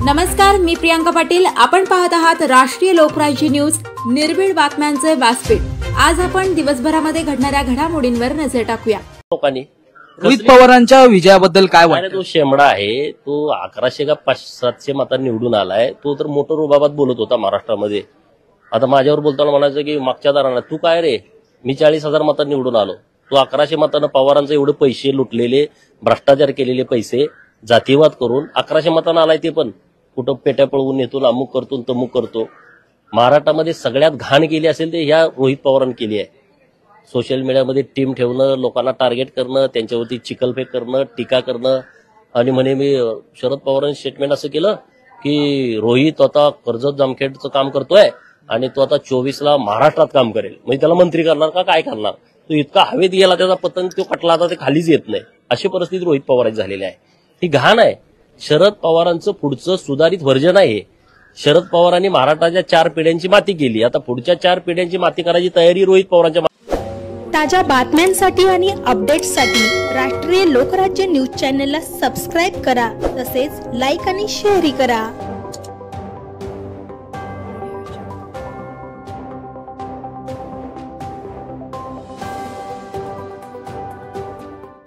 नमस्कार, मी प्रियांका पाटील. आपण पाहत आहात राष्ट्रीय लोकराज्य न्यूज, निर्भीड बातम्यांचे व्यासपीठ. आज आपण दिवसभरामध्ये घडणाऱ्या घडामोडींवर नजर टाकूया. रोहित पवारांच्या विजयाबद्दल काय वाटतं? तो शेमडा आहे, तो 1100 का 700 मतांनी निवडून आलाय. तो तर मोटर रुबाबात बोलत होता महाराष्ट्रामध्ये. आता माझ्यावर बोलताना म्हणायचं की मागच्या दाराला तू काय रे, मी 40,000 मतांनी निवडून आलो. तो 1100 मतांना पवारांचे एवढे पैसे लुटलेले, भ्रष्टाचार केलेले पैसे जातीवाद करून 1100 मतांना आलाय. ते पण कुठं पेट्या पळवून येतो, अमुक करतो तमुक करतो. महाराष्ट्रामध्ये सगळ्यात घाण केली असेल ते ह्या रोहित पवारांनी केली आहे. सोशल मीडियामध्ये टीम ठेवणं, लोकांना टार्गेट करणं, त्यांच्यावरती चिखलफेक करणं, टीका करणं. आणि म्हणे मी शरद पवारांनी स्टेटमेंट असं केलं की रोहित आता कर्जत जामखेडचं काम करतोय आणि तो आता 24ला महाराष्ट्रात काम करेल. म्हणजे त्याला मंत्री करणार का काय करणार? तो इतका हवेत गेला, त्याचा पतंग तो कटला, आता ते खालीच येत नाही. अशी परिस्थिती रोहित पवारांची झालेली आहे. ही घाण आहे. शरद पवारांचं पुढचं सुधारित व्हर्जन आहे. शरद पवारांनी महाराष्ट्राच्या 4 पिढ्यांची माती केली. आता पुढच्या 4 पिढ्यांची माती करायची तयारी रोहित पवारांच्या. ताज्या बातम्यांसाठी आणि अपडेट्ससाठी राष्ट्रीय लोकराज्य न्यूज चॅनलला सबस्क्राईब करा, तसेच लाईक आणि शेअरही करा.